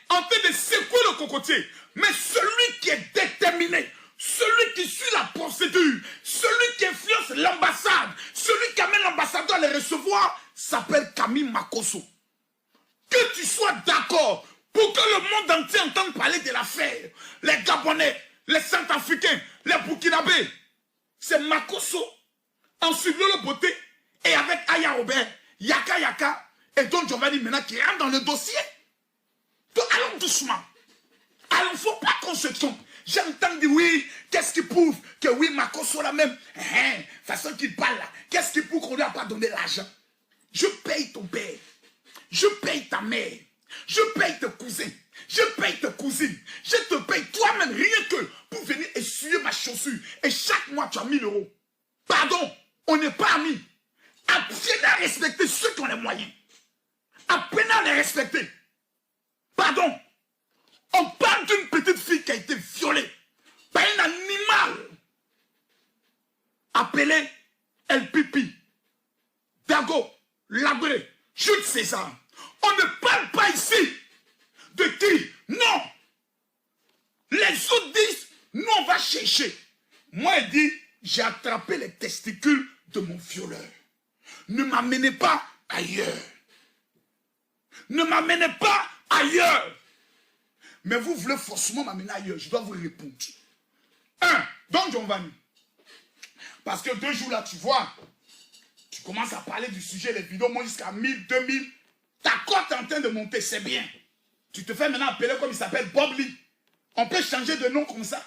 en train de secouer le cocotier. Mais celui qui est déterminé, celui qui suit la procédure, celui qui influence l'ambassade, celui qui amène l'ambassadeur à les recevoir, s'appelle Camille Makosso. Que tu sois d'accord pour que le monde entier entende parler de l'affaire. Les Gabonais, les Centrafricains, les Burkinabés. C'est Makosso, en suivant le beauté, et avec Aya Robert, Yaka Yaka, et Don Giovanni maintenant qui rentre dans le dossier. Donc allons doucement. Alors il ne faut pas qu'on se trompe. J'entends dire oui, qu'est-ce qui prouve que oui, Makosso la même, façon qu'il parle là, qu'est-ce qui prouve qu'on ne lui a pas donné l'argent? Je paye ton père, je paye ta mère, je paye tes cousins, je paye tes cousines, je te paye toi-même rien que pour venir essuyer ma chaussure. Et chaque mois tu as 1000 €. Pardon, on n'est pas amis. Apprenez à respecter ceux qui ont les moyens. Apprenez à les respecter. Pardon, on parle d'une petite fille qui a été violée par un animal appelé El Pipi, Dago, Labré, Jules César. On ne parle pas ici de qui? Non. Les autres disent, nous on va chercher. Moi il dit, j'ai attrapé les testicules de mon violeur. Ne m'amenez pas ailleurs. Ne m'amenez pas ailleurs. Mais vous voulez forcément m'amener ailleurs. Je dois vous répondre. Don Giovanni. Parce que 2 jours là, tu vois, tu commences à parler du sujet, les vidéos montent jusqu'à 1000, 2000. Ta cote est en train de monter, c'est bien. Tu te fais maintenant appeler comme il s'appelle Bob Lee. On peut changer de nom comme ça.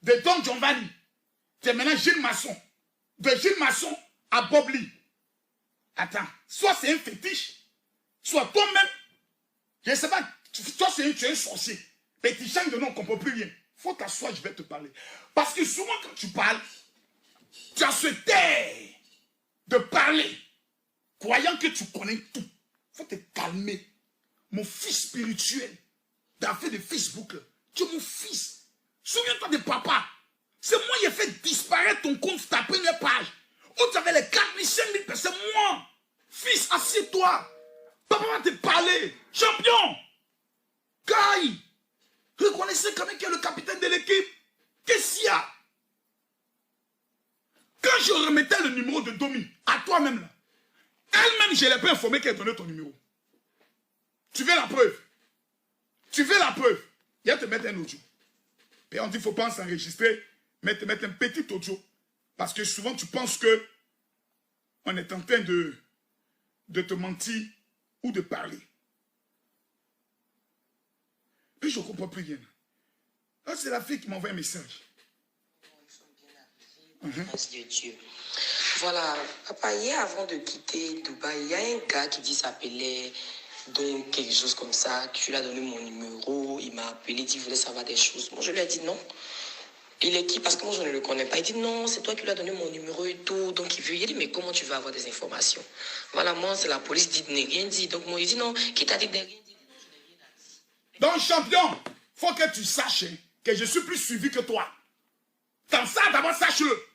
De Don Giovanni. Tu es maintenant Gilles Masson. De Gilles Masson à Bob Lee. Attends, soit c'est un fétiche, soit toi-même, je ne sais pas, toi tu es un sorcier. Et tu changes de nom, on ne comprend plus rien. Faut t'asseoir, je vais te parler. Parce que souvent quand tu parles, tu as ce terre de parler, croyant que tu connais tout. Faut te calmer. Mon fils spirituel, d'affaire de Facebook, tu es mon fils. Souviens-toi de papa. C'est moi qui ai fait disparaître ton compte sur ta première page. Où tu avais les 4000, 5000 personnes. Moi, fils, assieds-toi. Papa va te parler. Champion. Kai. Reconnaissez quand même qu'il est le capitaine de l'équipe. Qu'est-ce qu'il y a? Quand je remettais le numéro de Domi à toi-même là, elle-même, je ne l'ai pas informé qu'elle donnait ton numéro. Tu veux la preuve? Tu veux la preuve? Il va te mettre un audio. Et on dit qu'il ne faut pas s'enregistrer, mais te mettre un petit audio. Parce que souvent, tu penses que on est en train de te mentir ou de parler. Puis je ne comprends plus rien. Là, c'est la fille qui m'envoie un message. Grâce de Dieu. Voilà, papa, hier avant de quitter Dubaï, il y a un gars qui dit s'appelait donc quelque chose comme ça, que tu lui as donné mon numéro, il m'a appelé, il dit qu'il voulait savoir des choses. Moi, je lui ai dit non. Il est qui? Parce que moi, je ne le connais pas. Il dit non, c'est toi qui lui as donné mon numéro et tout. Donc, il veut. Il dit, mais comment tu veux avoir des informations? Voilà, moi, c'est la police dit de ne rien dire. Donc, moi, il dit non, qui t'a dit de ne rien dire? Donc, champion, faut que tu saches que je suis plus suivi que toi. Comme ça, d'abord, sache-le.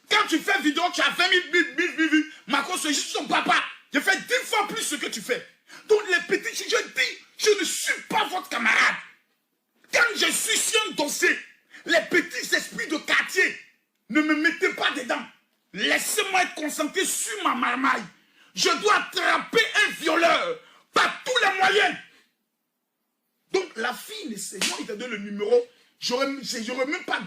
Quand tu fais vidéo, tu as 20 000 vues. Marco, c'est juste son papa. Je fais 10 fois plus ce que tu fais. Donc, les petits, je dis, je ne suis pas votre camarade. Quand je suis sur un dossier, les petits esprits de quartier, ne me mettez pas dedans. Laissez-moi être concentré sur ma marmaille. Je dois attraper un violeur par tous les moyens. Donc la fille, moi, il t'a donné le numéro. J'aurais même pas...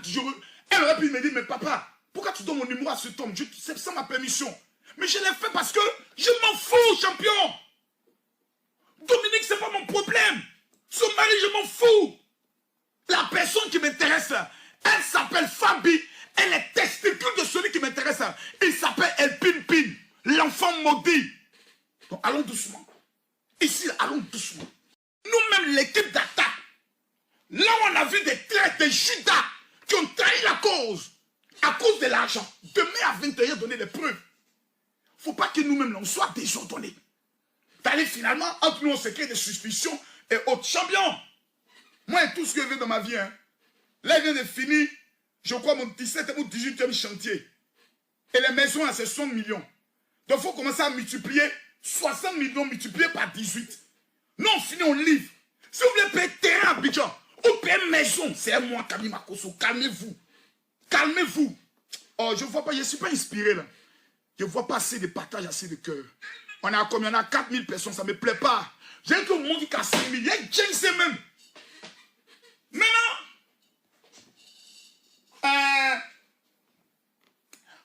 Elle aurait pu me dire, mais papa, pourquoi tu donnes mon numéro à cet homme? C'est sans ma permission. Mais je l'ai fait parce que je m'en fous, champion. Dominique, c'est pas mon problème. Son mari, je m'en fous. La personne qui m'intéresse, elle s'appelle Fabi. Elle est testicule de celui qui m'intéresse. Il s'appelle El Pin, l'enfant maudit. Donc allons doucement. Ici, allons doucement. Nous-mêmes, l'équipe d'attaque, là où on a vu des traîtres, des Judas qui ont trahi la cause à cause de l'argent. Demain à 21h, donner des preuves. Il ne faut pas que nous-mêmes, on soit désordonnés. D'aller finalement, entre nous, on se crée des suspicions et autres. Champion, moi, tout ce que je veux dans ma vie, là, je viens de finir, je crois, mon 17e ou 18e chantier. Et les maisons, là, c'est 60 millions. Donc, il faut commencer à multiplier 60 millions multipliés par 18. Non, on finit, on livre. Si vous voulez payer terrain à Abidjan, ou payer maison, c'est moi, Camille Makosso. Calmez-vous. Calmez-vous. Oh, je ne vois pas, je ne suis pas inspiré là. Je ne vois pas assez de partage, assez de cœur. On a combien? On a 4000 personnes, ça ne me plaît pas. J'ai tout le monde qui a 5000. Il y a James même. Maintenant,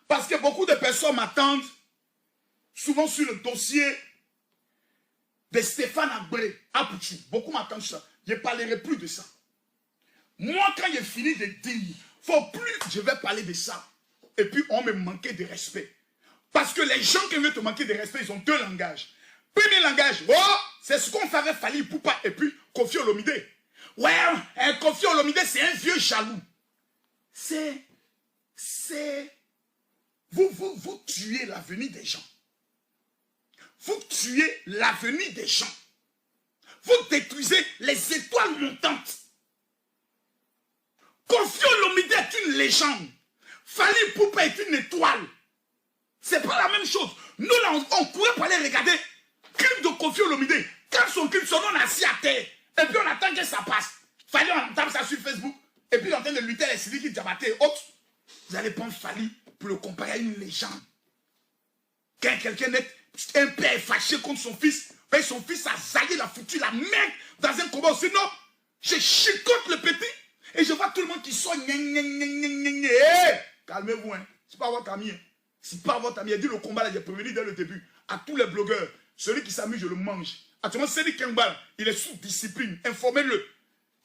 parce que beaucoup de personnes m'attendent souvent sur le dossier de Stéphane Agbé à Pouchou. Beaucoup m'attendent sur ça. Je ne parlerai plus de ça. Moi, quand j'ai fini de dire, faut plus, je vais parler de ça. Et puis, on me manquait de respect. Parce que les gens qui veulent te manquer de respect, ils ont deux langages. Premier langage, oh, c'est ce qu'on ferait Fally Ipupa et puis Koffi Olomide. Ouais, Koffi Olomide, c'est un vieux jaloux. Vous tuez l'avenir des gens. Vous tuez l'avenir des gens. Vous détruisez les étoiles montantes. Koffi Olomide est une légende. Fally Ipupa est une étoile. C'est pas la même chose. Nous, là, on pourrait pas aller regarder clip de Koffi Olomide. Quand son clip, son nom est assis à terre. Et puis on attend que ça passe. Fally, on entend ça sur Facebook. Et puis on est en train de lutter les Sidiki Diabaté et autres. Vous allez prendre Fally pour le comparer à une légende. Quand quelqu'un est un père fâché contre son fils, ben son fils a zaillé, il a foutu la merde dans un combat. Sinon, je chicote le petit et je vois tout le monde qui sort. Hey, calmez-vous, hein. C'est pas votre ami. Hein. C'est pas votre ami. Il dit le combat là, j'ai prévenu dès le début. À tous les blogueurs, celui qui s'amuse, je le mange. Actuellement, Cédric Kengba, il est sous discipline. Informez-le.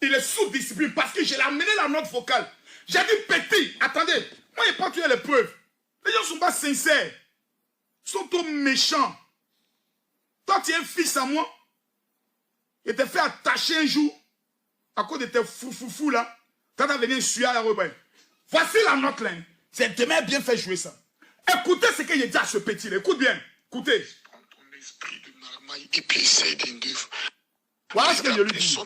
Il est sous discipline parce que je l'ai amené la note vocale. J'ai dit petit, attendez, moi je n'ai pas tué les preuves. Les gens ne sont pas sincères. Ils sont trop méchants. Toi, tu es un fils à moi. Il t'a fait attacher un jour à cause de tes fou là. Quand tu as venu suer à la rebelle. Voici la note là. C'est demain bien fait jouer ça. Écoutez ce que j'ai dit à ce petit là. Écoute bien. Écoutez. Prends ton esprit de marmaille et puis essaye d'endure. Voilà ce que je lui dis.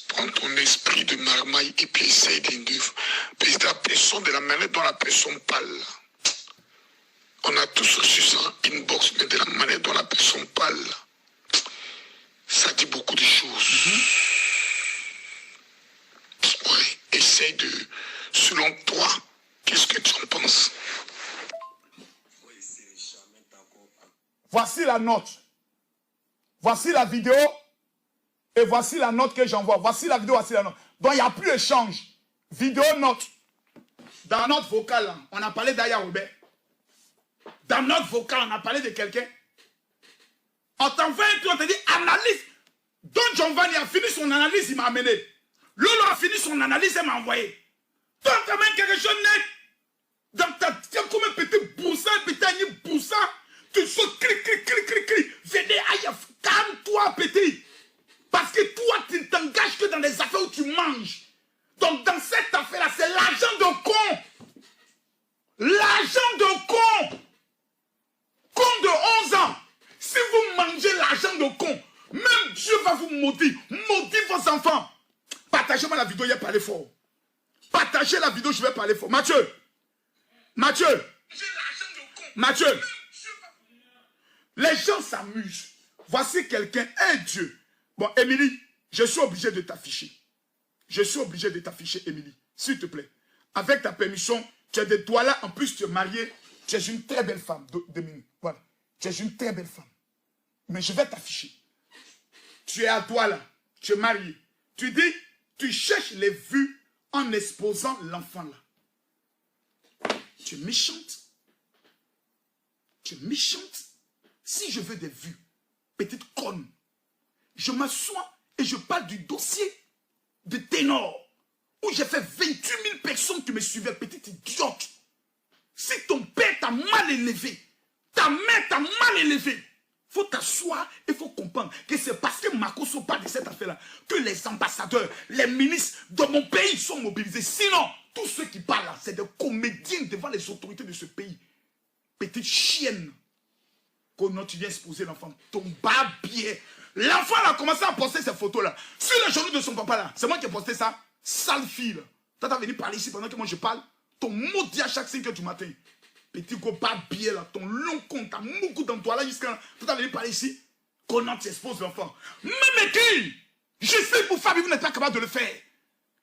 Prends ton esprit de marmaille et puis essaye d'endure. Puis la personne de la manière dont la personne parle. On a tous reçu ça en inbox, mais de la manière dont la personne parle. Ça dit beaucoup de choses. Ouais, essaye de... Selon toi, qu'est-ce que tu en penses? Voici la note. Voici la vidéo. Et voici la note que j'envoie. Voici la vidéo, voici la note. Donc, il n'y a plus d'échange. Vidéo, note. Dans notre vocal, on a parlé d'Aya Robert. Dans notre vocal, on a parlé de quelqu'un. On t'envoie un truc, on te dit analyse. Don Giovanni a fini son analyse, il m'a amené. Lolo a fini son analyse, il m'a envoyé. Toi, tu as même quelque chose net. Donc, tu as comme un petit boussin, petit boussin. Tu sautes, clic. Venez, aïe, calme-toi, petit. Parce que toi, tu ne t'engages que dans les affaires où tu manges. Donc, dans cette affaire-là, c'est l'argent de con. L'argent de con. Con de 11 ans. Si vous mangez l'argent de con, même Dieu va vous maudire. Maudire vos enfants. Partagez-moi la vidéo, il a parlé fort. Partagez la vidéo, je vais parler fort. Mathieu. Les gens s'amusent. Voici quelqu'un, un Dieu. Bon, Émilie, je suis obligé de t'afficher. Émilie. S'il te plaît. Avec ta permission, tu es de toi là. En plus, tu es mariée. Tu es une très belle femme, Émilie. Voilà. Tu es une très belle femme. Mais je vais t'afficher. Tu es à toi là. Tu es mariée. Tu dis, tu cherches les vues en exposant l'enfant là. Tu es méchante. Si je veux des vues, petite conne, je m'assois et je parle du dossier de Ténor, où j'ai fait 28 000 personnes qui me suivaient, petite idiote. Si ton père t'a mal élevé, ta mère t'a mal élevé, faut t'asseoir et faut comprendre que c'est parce que Makosso parle de cette affaire-là que les ambassadeurs, les ministres de mon pays sont mobilisés. Sinon, tous ceux qui parlent là, c'est des comédiens devant les autorités de ce pays. Petite chienne. Quand tu viens exposer l'enfant, ton barbier. L'enfant a commencé à poster ces photos-là. Sur les genoux de son papa là. C'est moi qui ai posté ça. Sale fille là. Toi, t'as venu parler ici pendant que moi je parle. Ton maudit à chaque 5 heures du matin. Petit gros barbier là. Ton long compte. T'as beaucoup dans toi là jusqu'à. Toi, t'as venu parler ici. Comment tu exposes l'enfant. Même qui? J'essaie pour faire, mais vous n'êtes pas capable de le faire.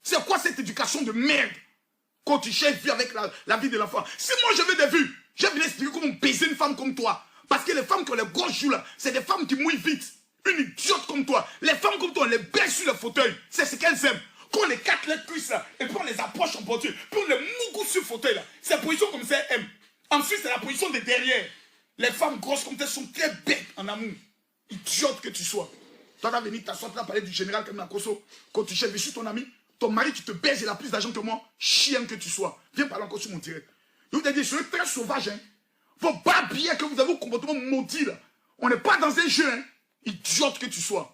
C'est quoi cette éducation de merde? Quand tu cherches vie avec la vie de l'enfant. Si moi je veux des vues, je vais expliquer comment baiser une femme comme toi. Parce que les femmes qui ont les grosses joues là, c'est des femmes qui mouillent vite. Une idiote comme toi. Les femmes comme toi, on les baisse sur le fauteuil. C'est ce qu'elles aiment. Quand on les casse les cuisses là, et puis on les approche en voiture, puis on les mougoute sur le fauteuil là. C'est la position comme ça, elles aiment. Ensuite, c'est la position de derrière. Les femmes grosses comme ça sont très bêtes en amour. Idiote que tu sois. Toi, tu vas venir t'asseoir là, parler du général Kamina Kosso. Quand tu cherches, je suis ton ami. Ton mari qui te baise, il a plus d'argent que moi. Chien que tu sois. Viens parler encore sur mon direct. Je vous ai dit, je suis très sauvage. Hein. Vos barbiers que vous avez au comportement maudit là. On n'est pas dans un jeu. Hein. Idiote que tu sois.